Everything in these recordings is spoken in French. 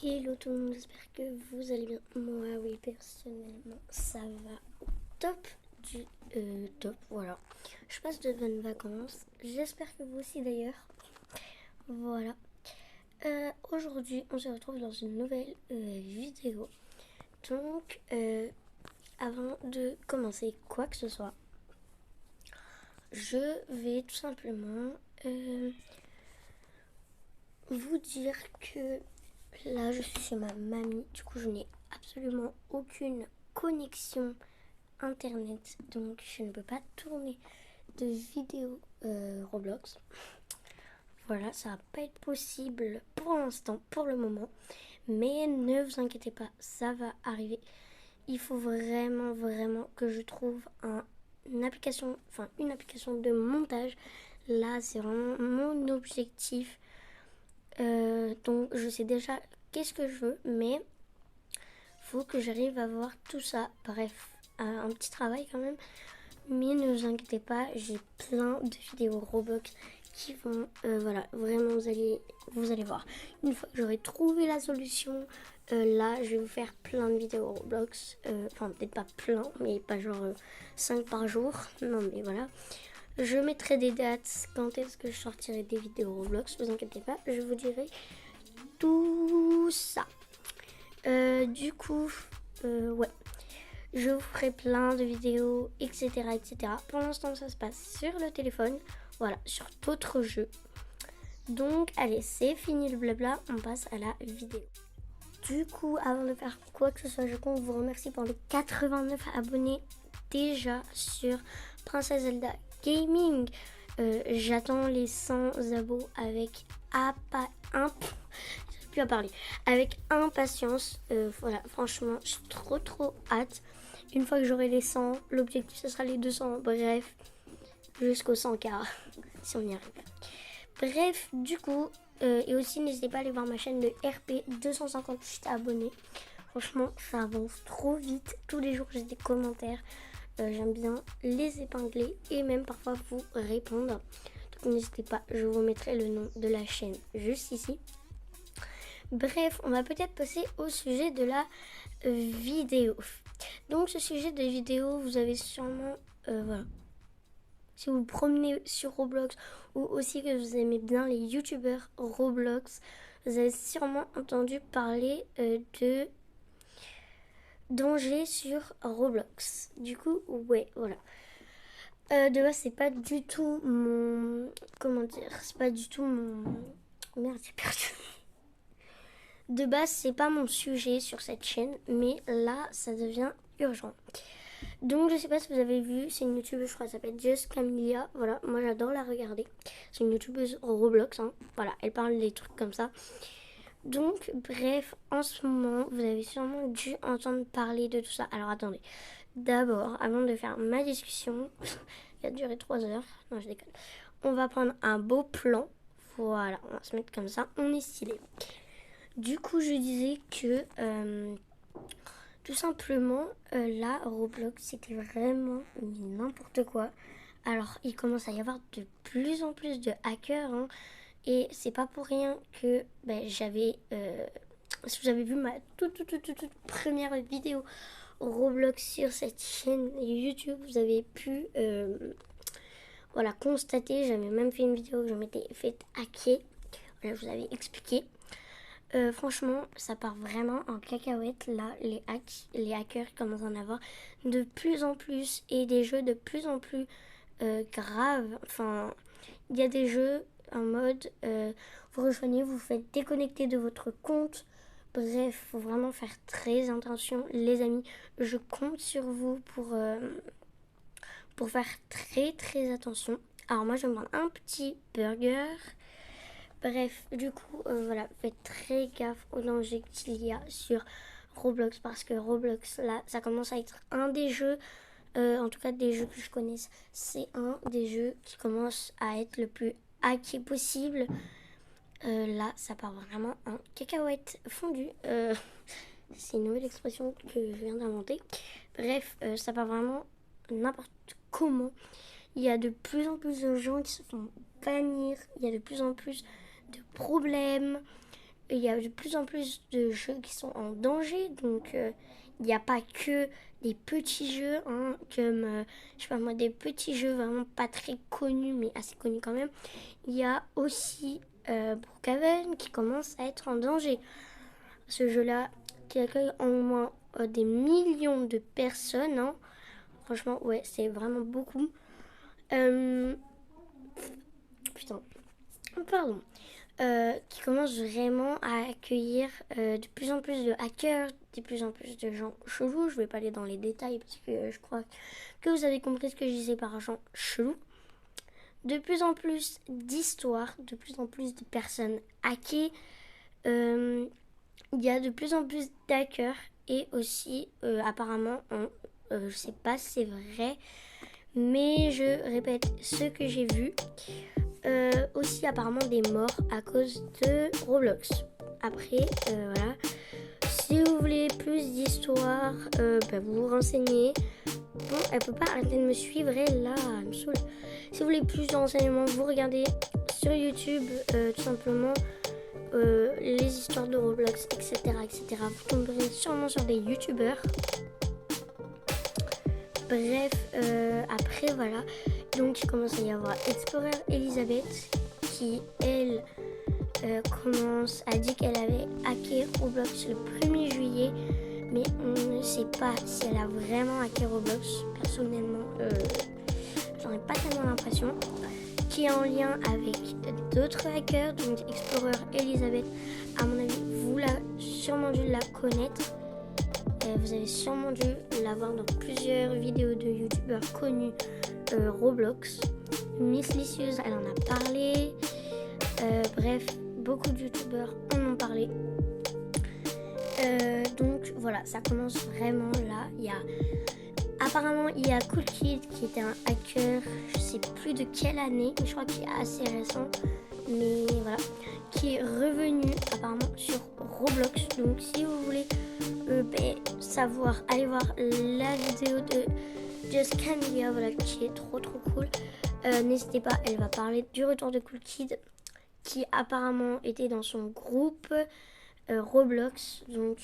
Hello tout le monde, j'espère que vous allez bien. Moi, oui, personnellement, ça va au top du top, voilà. Je passe de bonnes vacances, j'espère que vous aussi d'ailleurs. Voilà. Aujourd'hui, on se retrouve dans une nouvelle vidéo. Donc, avant de commencer quoi que ce soit, je vais tout simplement vous dire que là, je suis chez ma mamie. Du coup, je n'ai absolument aucune connexion internet. Donc, je ne peux pas tourner de vidéos Roblox. Voilà, ça va pas être possible pour l'instant, pour le moment. Mais ne vous inquiétez pas, ça va arriver. Il faut vraiment que je trouve une application de montage. Là, c'est vraiment mon objectif. Donc je sais déjà qu'est-ce que je veux, mais faut que j'arrive à voir tout ça. Bref, un petit travail quand même. Mais ne vous inquiétez pas, j'ai plein de vidéos Roblox qui vont, voilà, vraiment vous allez voir. Une fois que j'aurai trouvé la solution, là, je vais vous faire plein de vidéos Roblox. Enfin, peut-être pas plein, mais pas genre 5 par jour. Non, mais voilà. Je mettrai des dates quand est-ce que je sortirai des vidéos Roblox. Ne vous inquiétez pas, je vous dirai tout ça. Du coup, ouais. Je vous ferai plein de vidéos, etc. Pour l'instant, ça se passe sur le téléphone. Voilà, sur d'autres jeux. Donc, allez, c'est fini le blabla. On passe à la vidéo. Du coup, avant de faire quoi que ce soit, je compte vous remercier pour les 89 abonnés déjà sur Princess Zelda Gaming. J'attends les 100 abos avec plus à parler. Avec impatience. Voilà, franchement, j'ai trop hâte. Une fois que j'aurai les 100, l'objectif ce sera les 200. Bref, jusqu'au 100K, si on y arrive. Bref, du coup, et aussi n'hésitez pas à aller voir ma chaîne de RP, 258 abonnés. Franchement, ça avance trop vite. Tous les jours, j'ai des commentaires. J'aime bien les épingler et même parfois vous répondre. Donc n'hésitez pas, je vous mettrai le nom de la chaîne juste ici. Bref, on va peut-être passer au sujet de la vidéo. Donc ce sujet de vidéo, vous avez sûrement, voilà, si vous vous promenez sur Roblox ou aussi que vous aimez bien les youtubeurs Roblox, vous avez sûrement entendu parler de dangers sur Roblox. Du coup, ouais, voilà. De base, c'est pas du tout mon... Comment dire? C'est pas du tout mon... Merde, j'ai perdu. De base, c'est pas mon sujet sur cette chaîne, mais là, ça devient urgent. Donc, je sais pas si vous avez vu, c'est une youtubeuse, je crois, elle s'appelle Just Camelia. Voilà, moi j'adore la regarder. C'est une youtubeuse Roblox, hein. Voilà, elle parle des trucs comme ça. Donc, bref, en ce moment, vous avez sûrement dû entendre parler de tout ça. Alors, attendez. D'abord, avant de faire ma discussion, qui a duré 3 heures, non, je déconne. On va prendre un beau plan. Voilà, on va se mettre comme ça, on est stylé. Du coup, je disais que tout simplement, là, Roblox, c'était vraiment n'importe quoi. Alors, il commence à y avoir de plus en plus de hackers, hein, et c'est pas pour rien que j'avais... si vous avez vu ma toute première vidéo Roblox sur cette chaîne YouTube, vous avez pu voilà, constater, j'avais même fait une vidéo que je m'étais fait hacker. Voilà, je vous avais expliqué. Franchement, ça part vraiment en cacahuète. Là, les hackers commencent à en avoir de plus en plus et des jeux de plus en plus graves. Enfin, il y a des jeux en mode vous rejoignez, vous faites déconnecter de votre compte. Bref, faut vraiment faire très attention, les amis. Je compte sur vous pour faire très attention. Alors moi, je vais me prendre un petit burger. Bref, du coup, voilà, faites très gaffe aux dangers qu'il y a sur Roblox parce que Roblox, là, ça commence à être un des jeux, en tout cas des jeux que je connaisse, c'est un des jeux qui commence à être le plus hacké possible. Là, ça part vraiment en cacahuète fondue. C'est une nouvelle expression que je viens d'inventer. Bref, ça part vraiment n'importe comment. Il y a de plus en plus de gens qui se font bannir. Il y a de plus en plus de problèmes. il y a de plus en plus de jeux qui sont en danger. Donc, il n'y a pas que des petits jeux, hein, comme, je sais pas moi, des petits jeux vraiment pas très connus, mais assez connus quand même. Il y a aussi Brookhaven qui commence à être en danger. Ce jeu-là, qui accueille en moins des millions de personnes, hein. Franchement, ouais, c'est vraiment beaucoup. Putain, pardon. Qui commence vraiment à accueillir de plus en plus de hackers, de plus en plus de gens chelous. Je vais pas aller dans les détails parce que je crois que vous avez compris ce que je disais par gens chelous. De plus en plus d'histoires, de plus en plus de personnes hackées. Il y a de plus en plus d'hackers et aussi apparemment, je sais pas si c'est vrai, mais je répète ce que j'ai vu. Aussi apparemment des morts à cause de Roblox. Après, voilà. Si vous voulez plus d'histoire, vous vous renseignez. Bon, elle peut pas arrêter de me suivre, elle là, elle me saoule. Si vous voulez plus de renseignements, vous regardez sur YouTube, tout simplement, les histoires de Roblox, etc., etc. Vous tomberez sûrement sur des YouTubeurs. Bref, après voilà. Donc il commence à y avoir Explorer Elisabeth qui, elle, a dit qu'elle avait hacké Roblox le 1er juillet. Mais on ne sait pas si elle a vraiment hacké Roblox. Personnellement, j'en ai pas tellement l'impression. Qui est en lien avec d'autres hackers. Donc Explorer Elisabeth, à mon avis, vous l'avez sûrement dû la connaître. Vous avez sûrement dû la voir dans plusieurs vidéos de youtubeurs connus Roblox. Miss Licious, elle en a parlé. Bref, beaucoup de youtubeurs en ont parlé. Donc voilà, ça commence vraiment là. Apparemment, il y a Cool Kid qui était un hacker, je sais plus de quelle année, mais je crois qu'il est assez récent. Mais voilà, qui est revenu apparemment sur Roblox. Donc si vous voulez savoir, allez voir la vidéo de Just Camilla, voilà, qui est trop cool. N'hésitez pas, elle va parler du retour de Cool Kid, qui apparemment était dans son groupe Roblox. Donc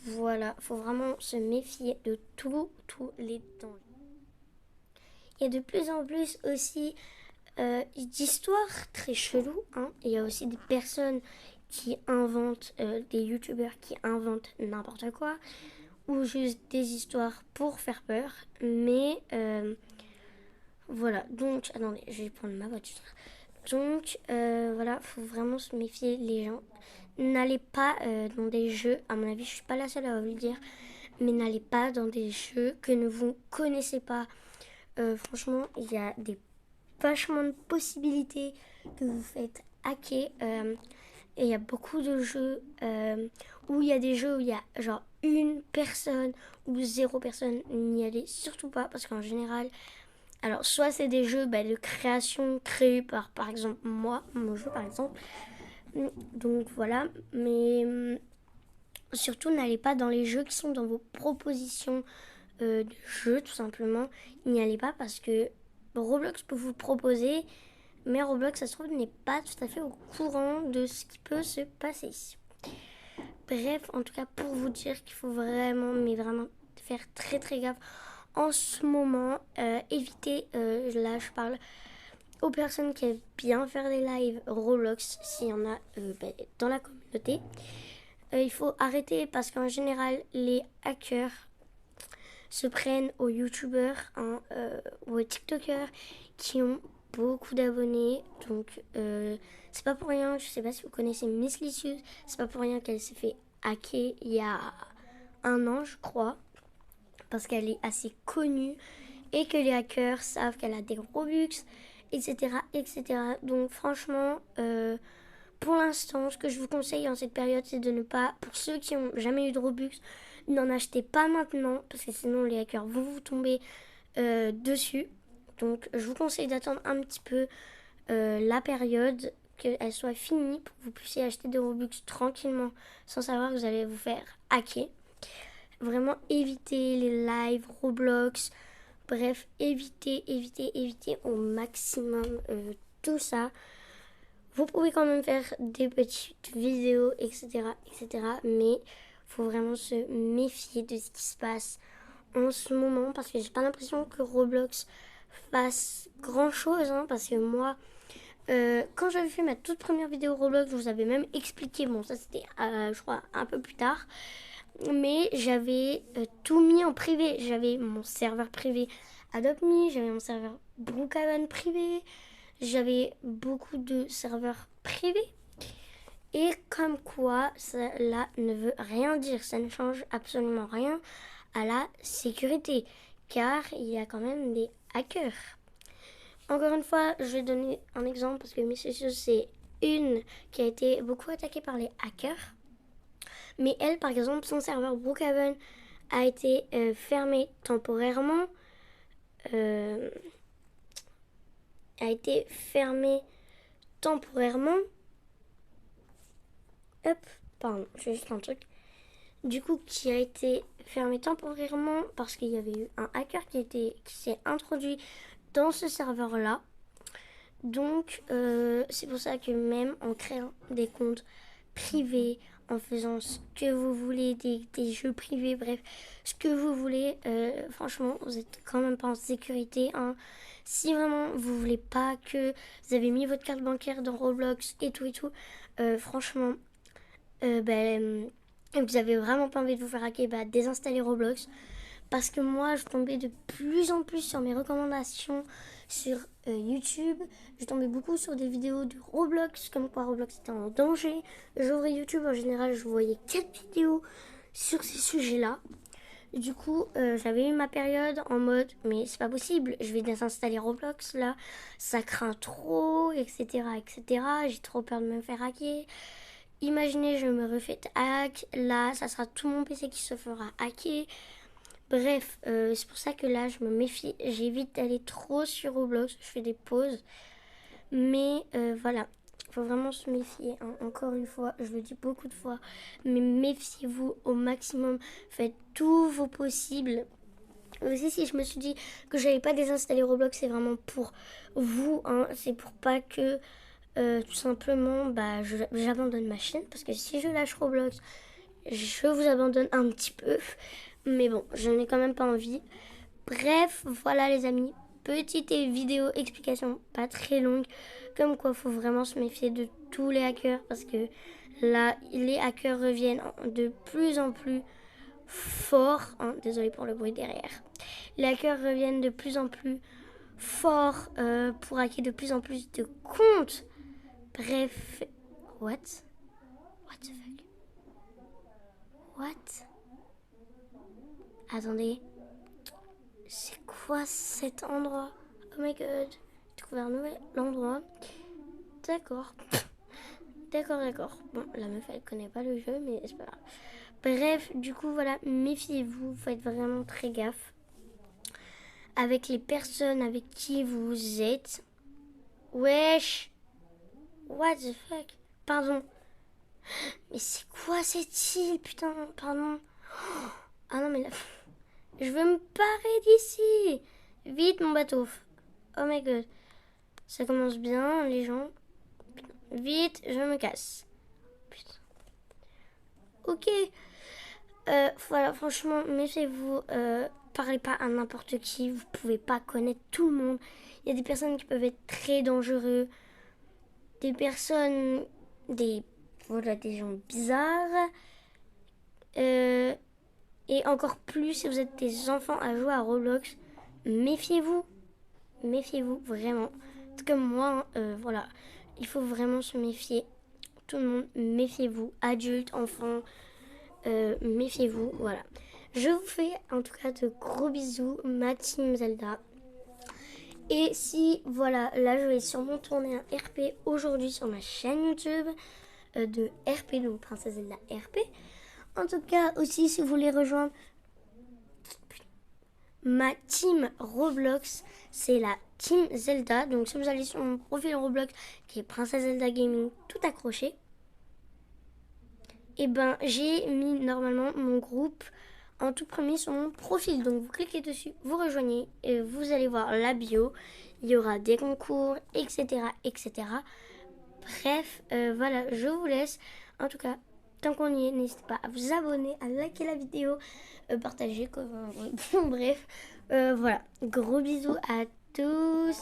voilà, faut vraiment se méfier de tous les dangers. Il y a de plus en plus aussi d'histoires très cheloues, hein. Il y a aussi des personnes qui inventent, des youtubeurs qui inventent n'importe quoi, ou juste des histoires pour faire peur. Mais voilà, donc attendez, je vais prendre ma voiture. Donc voilà, faut vraiment se méfier les gens. N'allez pas dans des jeux, à mon avis je suis pas la seule à vous le dire, mais n'allez pas dans des jeux que vous connaissez pas. Franchement, il y a vachement de possibilités que vous faites hacker. Et il y a beaucoup de jeux où il y a des jeux où il y a genre une personne ou 0 personne. N'y allez surtout pas parce qu'en général, alors soit c'est des jeux de création créés par exemple mon jeu par exemple. Donc voilà, mais surtout n'allez pas dans les jeux qui sont dans vos propositions de jeux tout simplement. N'y allez pas parce que Roblox peut vous proposer, mais Roblox ça se trouve n'est pas tout à fait au courant de ce qui peut se passer. Bref, en tout cas pour vous dire qu'il faut vraiment, mais vraiment faire très gaffe en ce moment. Évitez, là je parle aux personnes qui aiment bien faire des lives Roblox, s'il y en a dans la communauté. Il faut arrêter parce qu'en général les hackers se prennent aux youtubeurs, hein, ou aux tiktokers qui ont beaucoup d'abonnés. Donc c'est pas pour rien, je sais pas si vous connaissez Miss Licious, c'est pas pour rien qu'elle s'est fait hacker il y a 1 an je crois, parce qu'elle est assez connue et que les hackers savent qu'elle a des Robux, etc. Donc franchement, pour l'instant, ce que je vous conseille en cette période, c'est de ne pas, pour ceux qui n'ont jamais eu de Robux, n'en achetez pas maintenant, parce que sinon les hackers vont vous tomber dessus. Donc je vous conseille d'attendre un petit peu la période, qu'elle soit finie, pour que vous puissiez acheter des Robux tranquillement, sans savoir que vous allez vous faire hacker. Vraiment évitez les lives Roblox. Bref, évitez au maximum tout ça. Vous pouvez quand même faire des petites vidéos, etc., etc. Mais faut vraiment se méfier de ce qui se passe en ce moment parce que j'ai pas l'impression que Roblox fasse grand chose. Parce que moi, quand j'avais fait ma toute première vidéo Roblox, je vous avais même expliqué. Bon, ça c'était, je crois, un peu plus tard. Mais j'avais tout mis en privé. J'avais mon serveur privé Adopt Me, j'avais mon serveur Brookhaven privé, j'avais beaucoup de serveurs privés. Et comme quoi, cela ne veut rien dire, ça ne change absolument rien à la sécurité, car il y a quand même des hackers. Encore une fois, je vais donner un exemple parce que Miss c'est une qui a été beaucoup attaquée par les hackers. Mais elle, par exemple, son serveur Brookhaven a été fermé temporairement. Euh, a été fermé temporairement. Hop, pardon, je fais juste un truc. Du coup, qui a été fermé temporairement parce qu'il y avait eu un hacker qui s'est introduit dans ce serveur-là. Donc, c'est pour ça que même en créant des comptes privés, en faisant ce que vous voulez, des jeux privés, bref, ce que vous voulez, franchement, vous êtes quand même pas en sécurité. Si vraiment vous voulez pas que vous avez mis votre carte bancaire dans Roblox et tout, franchement, vous avez vraiment pas envie de vous faire hacker, désinstallez Roblox. Parce que moi, je tombais de plus en plus sur mes recommandations sur YouTube. Je tombais beaucoup sur des vidéos de Roblox, comme quoi Roblox était en danger. J'ouvrais YouTube, en général, je voyais 4 vidéos sur ces sujets-là. Du coup, j'avais eu ma période en mode, mais c'est pas possible, je vais désinstaller Roblox là, ça craint trop, etc., etc. J'ai trop peur de me faire hacker. Imaginez, je me refais hack, là, ça sera tout mon PC qui se fera hacker. Bref, c'est pour ça que là, je me méfie. J'évite d'aller trop sur Roblox. Je fais des pauses. Mais voilà, il faut vraiment se méfier. Encore une fois, je le dis beaucoup de fois. Mais méfiez-vous au maximum. Faites tout vos possibles. Aussi, si je me suis dit que je n'allais pas désinstaller Roblox, c'est vraiment pour vous. C'est pour pas que tout simplement j'abandonne ma chaîne. Parce que si je lâche Roblox, je vous abandonne un petit peu. Mais bon, je n'ai quand même pas envie. Bref, voilà les amis. Petite vidéo explication, pas très longue. Comme quoi, il faut vraiment se méfier de tous les hackers. Parce que là, les hackers reviennent de plus en plus forts. Désolé pour le bruit derrière. Les hackers reviennent de plus en plus forts pour hacker de plus en plus de comptes. Bref. What? What the fuck? What? Attendez. C'est quoi cet endroit? Oh my god. J'ai découvert un nouvel endroit. D'accord. D'accord. Bon, la meuf, elle connaît pas le jeu, mais c'est pas grave. Bref, du coup, voilà, méfiez-vous. Faites vraiment très gaffe avec les personnes avec qui vous êtes. Wesh. What the fuck? Pardon. Mais c'est quoi cette île? Putain, pardon. Ah non, mais là... Je veux me barrer d'ici. Vite, mon bateau. Oh my god. Ça commence bien, les gens. Putain. Vite, je me casse. Putain. Ok. Voilà, franchement, méfiez-vous. Parlez pas à n'importe qui. Vous pouvez pas connaître tout le monde. Il y a des personnes qui peuvent être très dangereux. Des personnes... des gens bizarres. Et encore plus si vous êtes des enfants à jouer à Roblox. Méfiez-vous. Méfiez-vous, vraiment. Comme moi, voilà. Il faut vraiment se méfier. Tout le monde, méfiez-vous. Adultes, enfants, méfiez-vous. Voilà. Je vous fais en tout cas de gros bisous, ma team Zelda. Et si, voilà, là je vais sûrement tourner un RP aujourd'hui sur ma chaîne YouTube de RP, donc Princesse Zelda RP. En tout cas, aussi, si vous voulez rejoindre ma team Roblox, c'est la team Zelda. Donc si vous allez sur mon profil Roblox qui est Princesse Zelda Gaming tout accroché, et j'ai mis normalement mon groupe en tout premier sur mon profil. Donc vous cliquez dessus, vous rejoignez et vous allez voir la bio. Il y aura des concours, etc. etc. Bref, voilà, je vous laisse. En tout cas, tant qu'on y est, n'hésitez pas à vous abonner, à liker la vidéo, partager, bref. Voilà, gros bisous à tous.